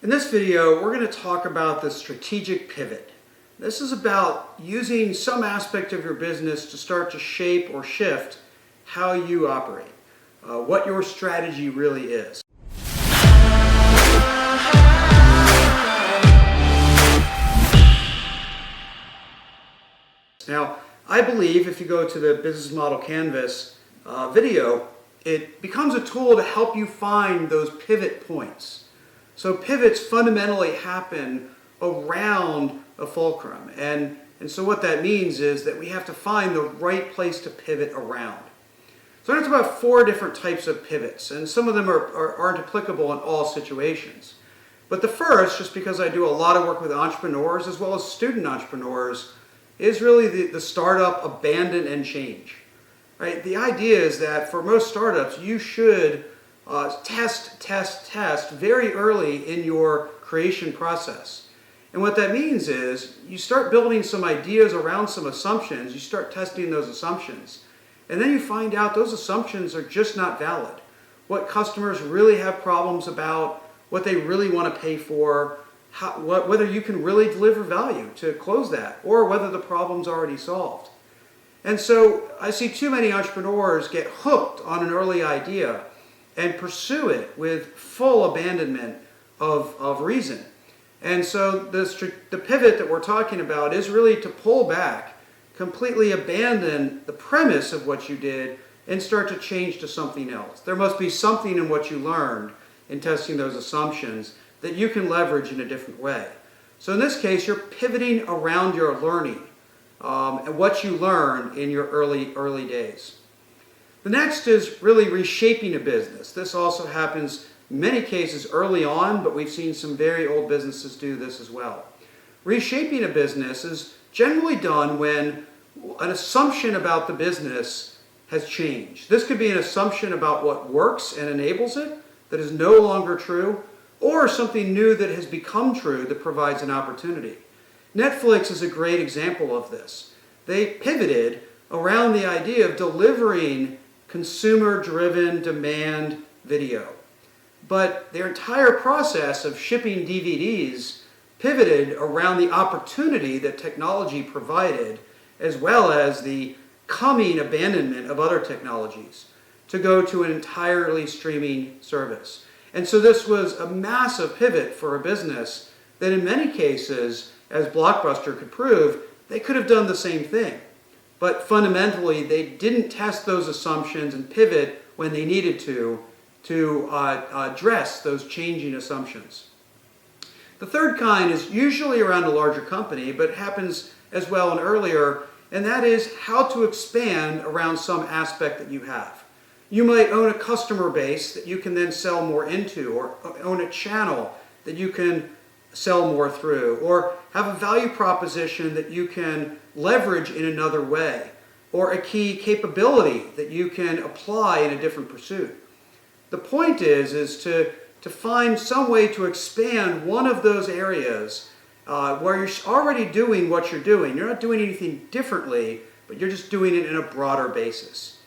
In this video, we're going to talk about the strategic pivot. This is about using some aspect of your business to start to shape or shift how you operate, what your strategy really is. Now, I believe if you go to the Business Model Canvas video, it becomes a tool to help you find those pivot points. So pivots fundamentally happen around a fulcrum. And so what that means is that we have to find the right place to pivot around. So I talked about 4 different types of pivots, and some of them aren't applicable in all situations. But the first, just because I do a lot of work with entrepreneurs as well as student entrepreneurs, is really the startup abandon and change. Right? The idea is that for most startups, you should test very early in your creation process. And what that means is you start building some ideas around some assumptions, you start testing those assumptions, and then you find out those assumptions are just not valid. What customers really have problems about, what they really want to pay for, whether you can really deliver value to close that, or whether the problem's already solved. And so I see too many entrepreneurs get hooked on an early idea and pursue it with full abandonment of reason. And so the pivot that we're talking about is really to pull back, completely abandon the premise of what you did, and start to change to something else. There must be something in what you learned in testing those assumptions that you can leverage in a different way. So in this case, you're pivoting around your learning and what you learned in your early days. The next is really reshaping a business. This also happens in many cases early on, but we've seen some very old businesses do this as well. Reshaping a business is generally done when an assumption about the business has changed. This could be an assumption about what works and enables it that is no longer true, or something new that has become true that provides an opportunity. Netflix is a great example of this. They pivoted around the idea of delivering consumer-driven demand video. But their entire process of shipping DVDs pivoted around the opportunity that technology provided, as well as the coming abandonment of other technologies, to go to an entirely streaming service. And so this was a massive pivot for a business that in many cases, as Blockbuster could prove, they could have done the same thing. But fundamentally, they didn't test those assumptions and pivot when they needed to address those changing assumptions. The third kind is usually around a larger company, but happens as well and earlier, and that is how to expand around some aspect that you have. You might own a customer base that you can then sell more into, or own a channel that you can sell more through, or have a value proposition that you can leverage in another way, or a key capability that you can apply in a different pursuit. The point is to find some way to expand one of those areas where you're already doing what you're doing. You're not doing anything differently, but you're just doing it in a broader basis.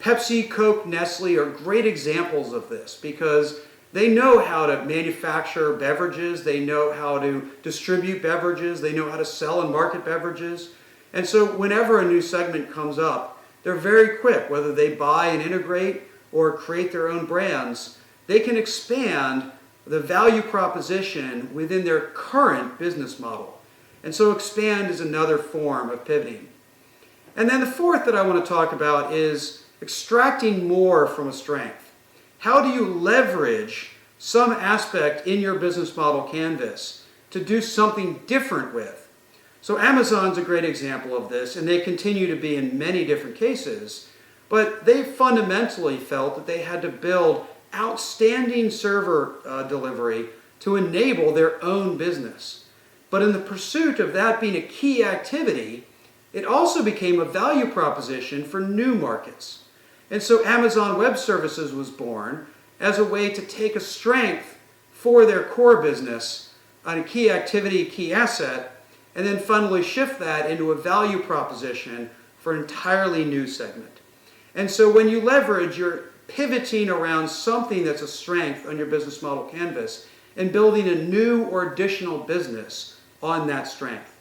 Pepsi, Coke, Nestle are great examples of this because they know how to manufacture beverages, they know how to distribute beverages, they know how to sell and market beverages. And so whenever a new segment comes up, they're very quick, whether they buy and integrate or create their own brands, they can expand the value proposition within their current business model. And so expand is another form of pivoting. And then the fourth that I want to talk about is extracting more from a strength. How do you leverage some aspect in your business model canvas to do something different with? So Amazon's a great example of this, and they continue to be in many different cases, but they fundamentally felt that they had to build outstanding server delivery to enable their own business. But in the pursuit of that being a key activity, it also became a value proposition for new markets. And so Amazon Web Services was born as a way to take a strength for their core business on a key activity, key asset, and then finally shift that into a value proposition for an entirely new segment. And so when you leverage, you're pivoting around something that's a strength on your business model canvas and building a new or additional business on that strength.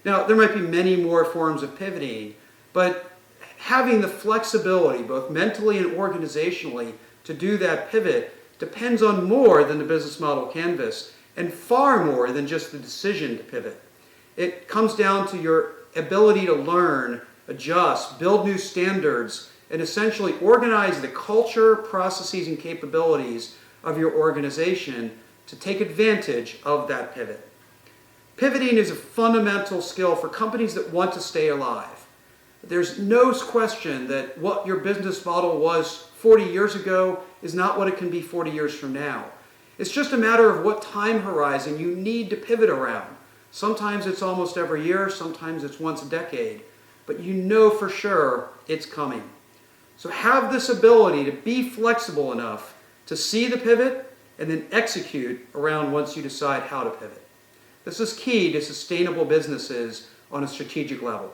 Now, there might be many more forms of pivoting, but having the flexibility, both mentally and organizationally, to do that pivot depends on more than the business model canvas and far more than just the decision to pivot. It comes down to your ability to learn, adjust, build new standards, and essentially organize the culture, processes, and capabilities of your organization to take advantage of that pivot. Pivoting is a fundamental skill for companies that want to stay alive. There's no question that what your business model was 40 years ago is not what it can be 40 years from now. It's just a matter of what time horizon you need to pivot around. Sometimes it's almost every year, sometimes it's once a decade, but you know for sure it's coming. So have this ability to be flexible enough to see the pivot and then execute around once you decide how to pivot. This is key to sustainable businesses on a strategic level.